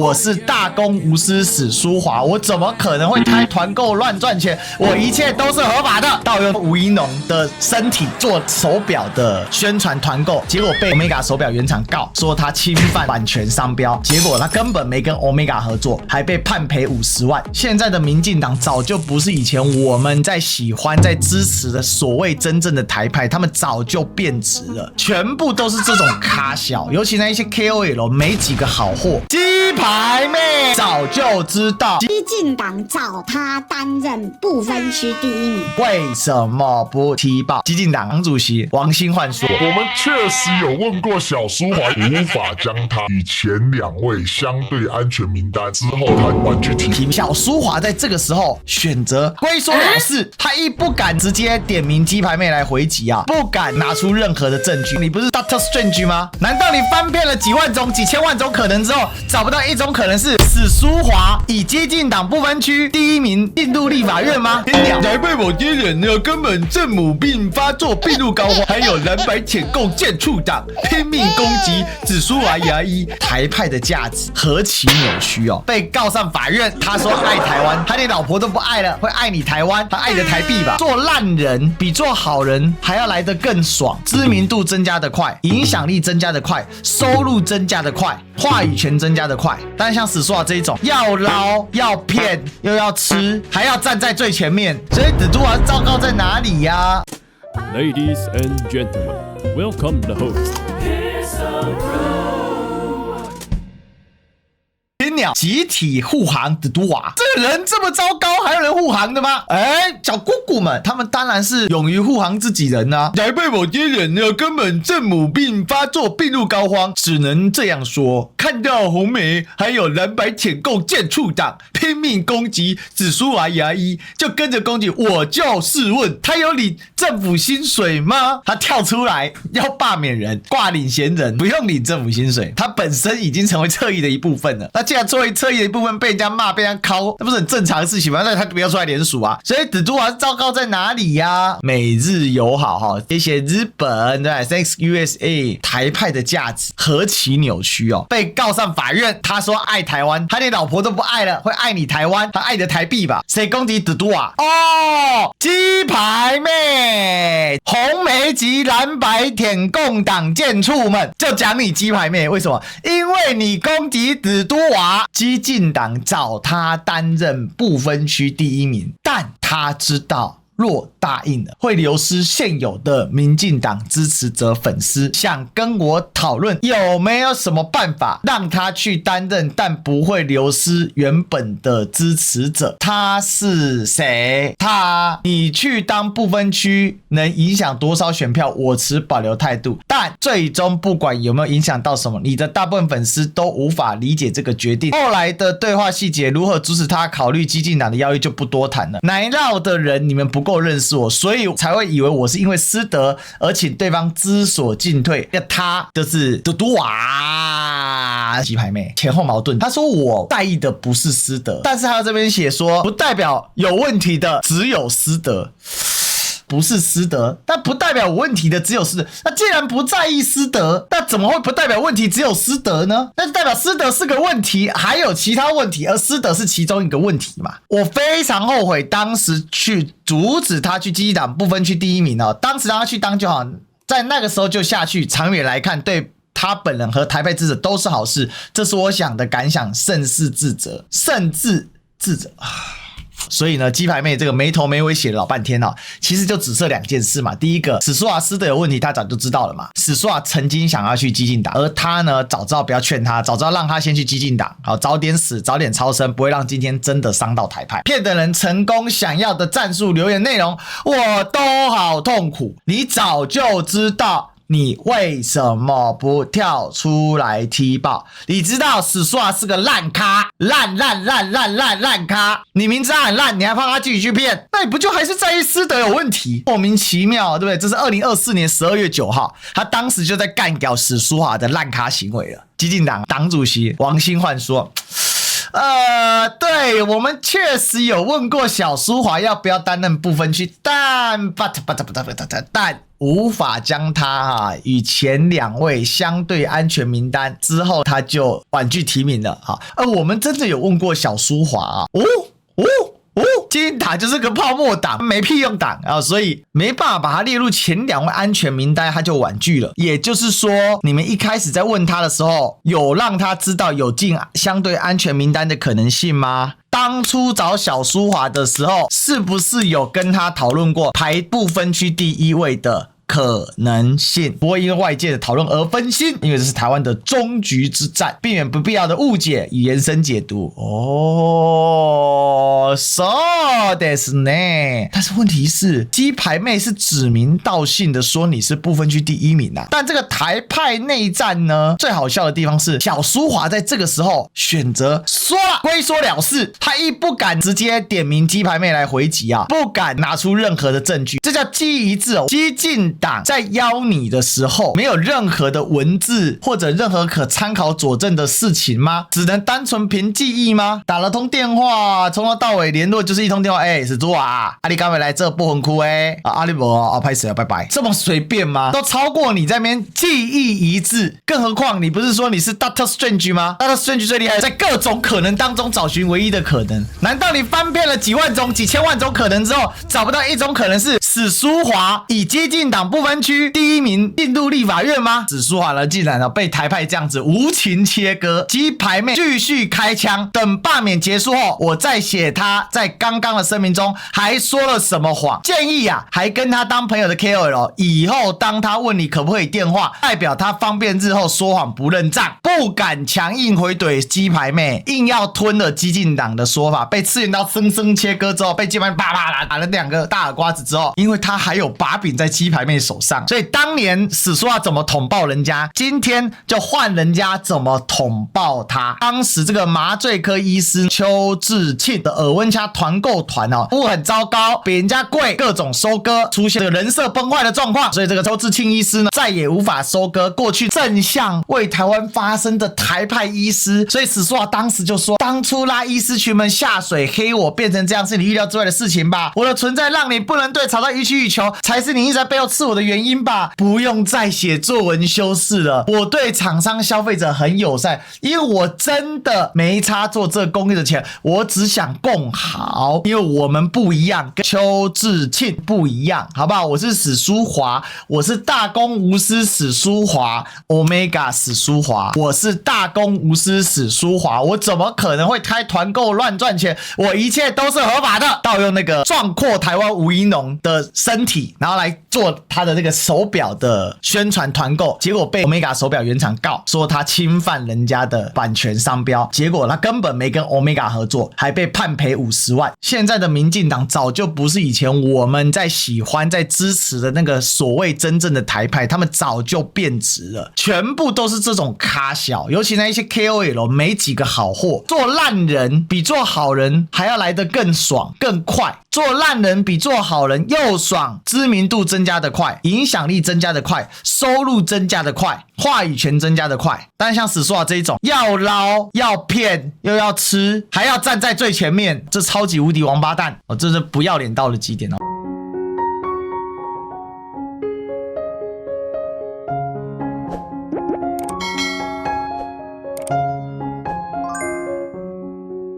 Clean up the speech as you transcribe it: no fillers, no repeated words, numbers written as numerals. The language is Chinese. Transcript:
我是大公无私史书华，我怎么可能会开团购乱赚钱？我一切都是合法的。盗用吴一农的身体做手表的宣传团购，结果被 Omega 手表原厂告，说他侵犯版权商标，结果他根本没跟 Omega 合作，还被判赔50万。现在的民进党早就不是以前我们在喜欢、在支持的所谓真正的台派，他们早就变质了，全部都是这种咖小，尤其那一些 KOL 没几个好货。鸡排妹早就知道，激进党找他担任不分区第1名，为什么不踢爆？激进党主席王新焕说：“我们确实有问过小舒华，无法将他与前2位相对安全名单之后，他婉拒提名。”小舒华在这个时候选择龟缩了事，他一不敢直接点名鸡排妹来回击啊，不敢拿出任何的证据。你不是 Dr. Strange 吗？难道你翻遍了几万种、几千万种可能之后，找不到一种可能是史书华以激进党不分区第1名进入立法院吗？台北某些人呢，根本正母病发作，病入膏肓，还有蓝白舔共建处党拼命攻击史书华牙医，台派的价值何其扭曲哦！被告上法院，他说爱台湾，他连老婆都不爱了，会爱你台湾，他爱你的台币吧？做烂人比做好人还要来得更爽，知名度增加的快，影响力增加的快，收入增加的快，话语权增加的快。但像史书华这一种，要捞要骗又要吃，还要站在最前面，所以史书华糟糕在哪里呀？Ladies and gentlemen, welcome the host. 天鸟集体护航的都瓦，这个人这么糟糕，还有人护航的吗？小姑姑们，他们当然是勇于护航自己人啊。台北某些人呢，根本正母病发作，病入膏肓，只能这样说。看到红媒还有蓝白舔共建处党拼命攻击史书华牙医，就跟着攻击。我就试问，他有领政府薪水吗？他跳出来要罢免人，挂领衔人，不用领政府薪水，他本身已经成为侧翼的一部分了。那既然作为侧翼的一部分被人家骂、被人家敲，那不是很正常的事情吗？那他不要出来联署啊！所以史书华糟糕在哪里呀？美日友好哈，谢谢日本，对 ，Thanks USA， 台派的价值何其扭曲哦！被告上法院，他说爱台湾，他连老婆都不爱了，会爱你台湾，他爱的台币吧？谁攻击史书华？哦，鸡排妹，红媒及蓝白舔共党建处们，就讲你鸡排妹，为什么？因为你攻击史书华。激进党找他担任不分区第1名，但他知道若答应了，会流失现有的民进党支持者粉丝，想跟我讨论有没有什么办法让他去担任，但不会流失原本的支持者。他是谁？你去当不分区能影响多少选票？我持保留态度，但最终不管有没有影响到什么，你的大部分粉丝都无法理解这个决定。后来的对话细节如何阻止他考虑激进党的邀约就不多谈了。奶酪的人你们不够认识我，所以才会以为我是因为私德而请对方知所进退。他就是嘟嘟娃鸡排妹，前后矛盾。他说我在意的不是私德，但是他这边写说不代表有问题的只有私德。不是私德，但不代表有问题的只有私德。那既然不在意私德，那怎么会不代表问题只有私德呢？那就代表私德是个问题，还有其他问题，而私德是其中一个问题嘛。我非常后悔当时去阻止他去激进党不分区第1名哦，当时让他去当就好，在那个时候就下去，长远来看对他本人和台北支持都是好事，这是我想的感想，甚是自责，甚至自责所以呢，鸡排妹这个没头没尾写了老半天哦，其实就只剩2件事嘛。第一个，史书华私德有问题，他早就知道了嘛。史书华曾经想要去激进党，而他呢，早知道不要劝他，早知道让他先去激进党，好，早点死，早点超生，不会让今天真的伤到台派。骗的人成功想要的战术留言内容，我都好痛苦。你早就知道。你为什么不跳出来踢爆？你知道史书华是个烂咖，烂咖。你明知他很烂，你还怕他继续去骗？那你不就还是在意私德有问题？莫名其妙，对不对？这是2024年12月9号，他当时就在干掉史书华的烂咖行为了。激进党党主席王新焕说。对，我们确实有问过小舒华要不要担任不分区，但无法将他与前2位相对安全名单之后，他就婉拒提名了我们真的有问过小苏华基进党就是个泡沫党，没屁用党所以没办法把他列入前2位安全名单，他就婉拒了。也就是说，你们一开始在问他的时候，有让他知道有进相对安全名单的可能性吗？当初找小苏华的时候，是不是有跟他讨论过排不分区第1位的可能性？不会因为外界的讨论而分心，因为这是台湾的终局之战，避免不必要的误解与延伸解读。そうですね。但是问题是，鸡排妹是指名道姓的说你是不分区第1名但这个台派内战呢，最好笑的地方是小苏华在这个时候选择说了归说了事，他亦不敢直接点名鸡排妹来回击不敢拿出任何的证据，这叫鸡一致激进党在邀你的时候，没有任何的文字或者任何可参考佐证的事情吗？只能单纯凭记忆吗？打了通电话，从头到尾联络就是一通电话，史朱你刚才来这不分区你没拍谁拜拜，这么随便吗？都超过你在那边记忆一致，更何况你不是说你是 Dr. Strange 吗？ Dr. Strange 最厉害，在各种可能当中找寻唯一的可能。难道你翻遍了几万种几千万种可能之后，找不到一种可能是史书华以接近党不分区第1名进入立法院吗？史书华呢，竟然被台派这样子无情切割，鸡排妹继续开枪，等罢免结束后，我再写他在刚刚的声明中还说了什么谎。建议还跟他当朋友的 KOL 以后当他问你可不可以电话，代表他方便日后说谎不认账，不敢强硬回怼鸡排妹，硬要吞了激进党的说法，被次元刀生生切割之后，被鸡排妹啪啪打了2个大耳刮子之后，因为他还有把柄在鸡排妹手上，所以当年史书华怎么捅爆人家，今天就换人家怎么捅爆他。当时这个麻醉科医师邱志庆的耳温掐团购团服务很糟糕，比人家贵，各种收割，出现这个人设崩坏的状况，所以这个邱志庆医师呢，再也无法收割过去正向为台湾发声的台派医师。所以史书华当时就说，当初拉医师群们下水黑我变成这样是你预料之外的事情吧，我的存在让你不能对吵到予取予求，才是你一直在背后刺我的原因吧，不用再写作文修饰了，我对厂商消费者很友善，因为我真的没差做这公益的钱，我只想共好，因为我们不一样，跟邱志庆不一样，好不好？我是史书华，我是大公无私史书华 Omega 史书华，我是大公无私史书华，我怎么可能会开团购乱赚钱？我一切都是合法的。盗用那个壮阔台湾吴怡农的身体，然后来做他的那个手表的宣传团购，结果被 Omega 手表原厂告，说他侵犯人家的版权商标，结果他根本没跟 Omega 合作，还被判赔50万。现在的民进党早就不是以前我们在喜欢在支持的那个所谓真正的台派，他们早就变质了，全部都是这种咖小，尤其那一些 KOL 没几个好货，做烂人比做好人还要来得更爽更快，做烂人比做好人又爽，知名度增加的快，影响力增加的快，收入增加的快，话语权增加的快。但像史书华这一种要捞要骗又要吃还要站在最前面，这超级无敌王八蛋这是不要脸到了极点